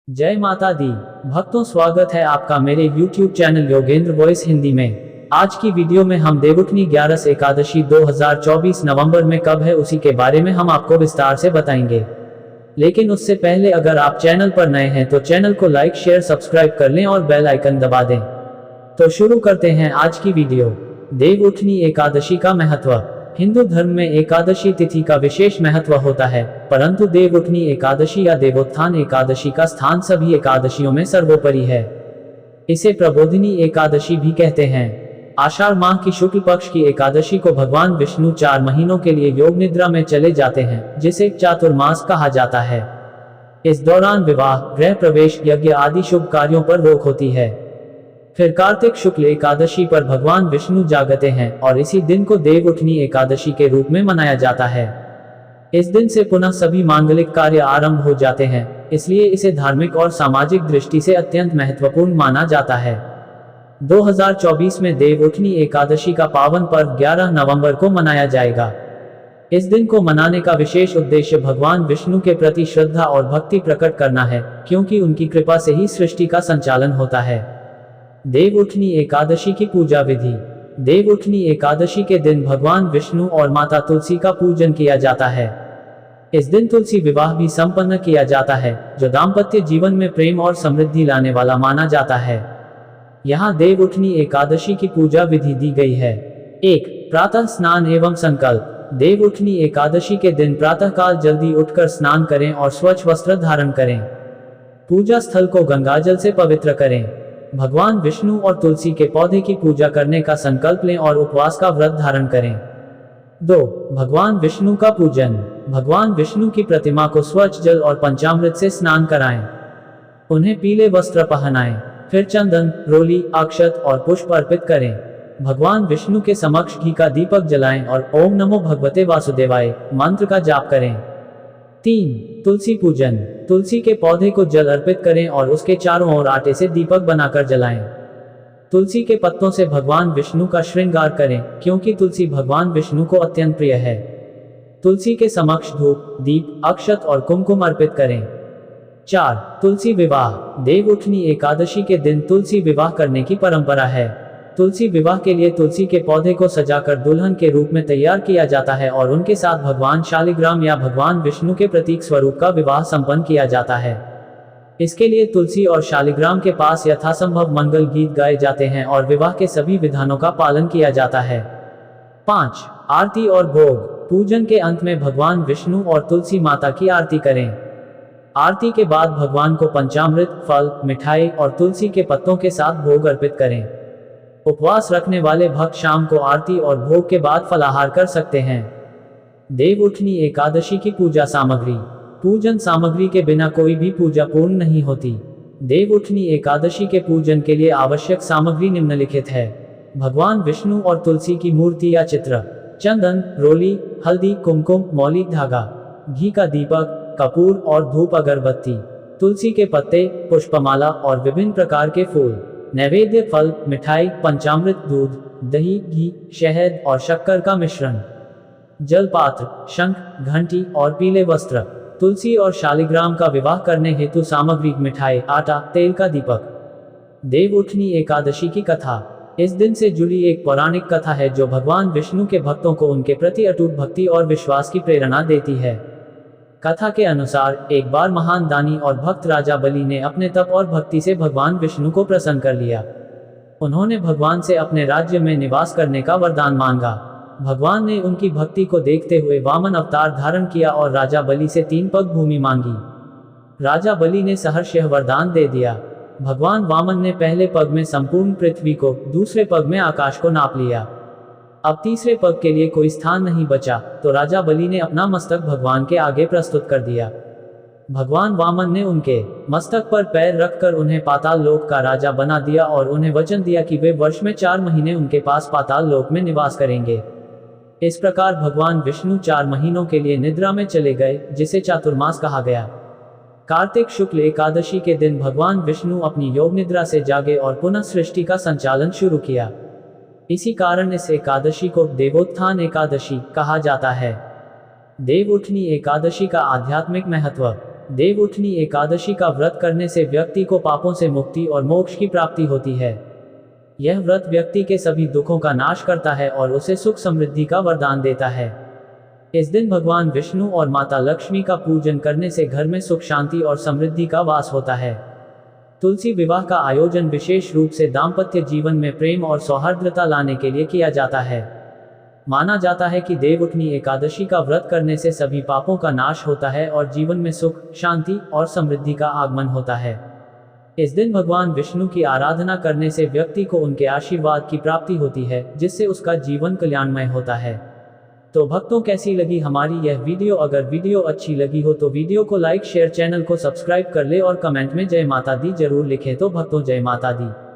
जय माता दी। भक्तों, स्वागत है आपका मेरे YouTube channel Yogendra voice Hindi में। आज की वीडियो में हम देवउठनी 11 एकादशी 2024 नवंबर में कब है उसी के बारे में हम आपको विस्तार से बताएंगे। लेकिन उससे पहले अगर आप चैनल पर नए हैं तो चैनल को लाइक शेयर सब्सक्राइब कर लें और बेल आइकन दबा दें। तो शुरू करते हैं आज की वीडियो। देवउठनी एकादशी का महत्व। हिंदू धर्म में एकादशी तिथि का विशेष महत्व होता है, परंतु देवउठनी एकादशी या देवोत्थान एकादशी का स्थान सभी एकादशियों में सर्वोपरि है। इसे प्रबोधिनी एकादशी भी कहते हैं। आषाढ़ माह की शुक्ल पक्ष की एकादशी को भगवान विष्णु 4 महीनों के लिए योग निद्रा में चले जाते हैं, जिसे चातुर्मास कहा जाता है। इस दौरान विवाह, गृह प्रवेश, यज्ञ आदि शुभ कार्यों पर रोक होती है। फिर कार्तिक शुक्ल एकादशी पर भगवान विष्णु जागते हैं और इसी दिन को देवउठनी एकादशी के रूप में मनाया जाता है। इस दिन से पुनः सभी मांगलिक कार्य आरंभ हो जाते हैं, इसलिए इसे धार्मिक और सामाजिक दृष्टि से अत्यंत महत्वपूर्ण माना जाता है। 2024 में देवउठनी एकादशी का पावन पर्व 11 नवंबर को मनाया जाएगा। इस दिन को मनाने का विशेष उद्देश्य भगवान विष्णु के प्रति श्रद्धा और भक्ति प्रकट करना है, क्योंकि उनकी कृपा से ही सृष्टि का संचालन होता है। देवउठनी एकादशी की पूजा विधि। देवउठनी एकादशी के दिन भगवान विष्णु और माता तुलसी का पूजन किया जाता है। इस दिन तुलसी विवाह भी संपन्न किया जाता है, जो दाम्पत्य जीवन में प्रेम और समृद्धि लाने वाला माना जाता है। यहाँ देवउठनी एकादशी की पूजा विधि दी गई है। 1. प्रातः स्नान एवं संकल्प। देवउठनी एकादशी के दिन प्रातःकाल जल्दी उठकर स्नान करें और स्वच्छ वस्त्र धारण करें। पूजा स्थल को गंगाजल से पवित्र करें। भगवान विष्णु और तुलसी के पौधे की पूजा करने का संकल्प लें और उपवास का व्रत धारण करें। 2. भगवान विष्णु का पूजन। भगवान विष्णु की प्रतिमा को स्वच्छ जल और पंचामृत से स्नान कराएं। उन्हें पीले वस्त्र पहनाएं। फिर चंदन, रोली, अक्षत और पुष्प अर्पित करें। भगवान विष्णु के समक्ष घी का दीपक जलाएं और ओम नमो भगवते वासुदेवाय मंत्र का जाप करें। 3. तुलसी पूजन। तुलसी के पौधे को जल अर्पित करें और उसके चारों ओर आटे से दीपक बनाकर जलाएं। तुलसी के पत्तों से भगवान विष्णु का श्रृंगार करें, क्योंकि तुलसी भगवान विष्णु को अत्यंत प्रिय है। तुलसी के समक्ष धूप, दीप, अक्षत और कुमकुम अर्पित करें। 4. तुलसी विवाह। देवउठनी एकादशी के दिन तुलसी विवाह करने की परंपरा है। तुलसी विवाह के लिए तुलसी के पौधे को सजाकर दुल्हन के रूप में तैयार किया जाता है और उनके साथ भगवान शालिग्राम या भगवान विष्णु के प्रतीक स्वरूप का विवाह संपन्न किया जाता है। इसके लिए तुलसी और शालिग्राम के पास यथासंभव मंगल गीत गाए जाते हैं और विवाह के सभी विधानों का पालन किया जाता है। 5. आरती और भोग। पूजन के अंत में भगवान विष्णु और तुलसी माता की आरती करें। आरती के बाद भगवान को पंचामृत, फल, मिठाई और तुलसी के पत्तों के साथ भोग अर्पित करें। उपवास रखने वाले भक्त शाम को आरती और भोग के बाद फलाहार कर सकते हैं। देवउठनी एकादशी की पूजा सामग्री। पूजन सामग्री के बिना कोई भी पूजा पूर्ण नहीं होती। देवउठनी एकादशी के पूजन के लिए आवश्यक सामग्री निम्नलिखित है। भगवान विष्णु और तुलसी की मूर्ति या चित्र, चंदन, रोली, हल्दी, कुमकुम, मौली, धागा, घी का दीपक, कपूर और धूप अगरबत्ती, तुलसी के पत्ते, पुष्पमाला और विभिन्न प्रकार के फूल, नैवेद्य, फल, मिठाई, पंचामृत, दूध, दही, घी, शहद और शक्कर का मिश्रण, जलपात्र, शंख, घंटी और पीले वस्त्र। तुलसी और शालिग्राम का विवाह करने हेतु सामग्री मिठाई, आटा, तेल का दीपक। देवउठनी एकादशी की कथा। इस दिन से जुड़ी एक पौराणिक कथा है जो भगवान विष्णु के भक्तों को उनके प्रति अटूट भक्ति और विश्वास की प्रेरणा देती है। कथा के अनुसार एक बार महान दानी और भक्त राजा बलि ने अपने तप और भक्ति से भगवान विष्णु को प्रसन्न कर लिया। उन्होंने भगवान से अपने राज्य में निवास करने का वरदान मांगा। भगवान ने उनकी भक्ति को देखते हुए वामन अवतार धारण किया और राजा बलि से 3 पग भूमि मांगी। राजा बलि ने सहर्ष यह वरदान दे दिया। भगवान वामन ने पहले पग में संपूर्ण पृथ्वी को, दूसरे पग में आकाश को नाप लिया। अब तीसरे पग के लिए कोई स्थान नहीं बचा, तो राजा बलि ने अपना मस्तक भगवान के आगे प्रस्तुत कर दिया। भगवान वामन ने उनके मस्तक पर पैर रखकर उन्हें पाताल लोक का राजा बना दिया और उन्हें वचन दिया कि वे वर्ष में 4 महीने उनके पास पाताल लोक में निवास करेंगे। इस प्रकार भगवान विष्णु 4 महीनों के लिए निद्रा में चले गए, जिसे चातुर्मास कहा गया। कार्तिक शुक्ल एकादशी के दिन भगवान विष्णु अपनी योग निद्रा से जागे और पुनः सृष्टि का संचालन शुरू किया। इसी कारण इस एकादशी को देवोत्थान एकादशी कहा जाता है। देवउठनी एकादशी का आध्यात्मिक महत्व। देवउठनी एकादशी का व्रत करने से व्यक्ति को पापों से मुक्ति और मोक्ष की प्राप्ति होती है। यह व्रत व्यक्ति के सभी दुखों का नाश करता है और उसे सुख समृद्धि का वरदान देता है। इस दिन भगवान विष्णु और माता लक्ष्मी का पूजन करने से घर में सुख शांति और समृद्धि का वास होता है। तुलसी विवाह का आयोजन विशेष रूप से दाम्पत्य जीवन में प्रेम और सौहार्द्रता लाने के लिए किया जाता है। माना जाता है कि देवउठनी एकादशी का व्रत करने से सभी पापों का नाश होता है और जीवन में सुख, शांति और समृद्धि का आगमन होता है। इस दिन भगवान विष्णु की आराधना करने से व्यक्ति को उनके आशीर्वाद की प्राप्ति होती है, जिससे उसका जीवन कल्याणमय होता है। तो भक्तों, कैसी लगी हमारी यह वीडियो? अगर वीडियो अच्छी लगी हो तो वीडियो को लाइक, शेयर, चैनल को सब्सक्राइब कर ले और कमेंट में जय माता दी जरूर लिखें। तो भक्तों, जय माता दी।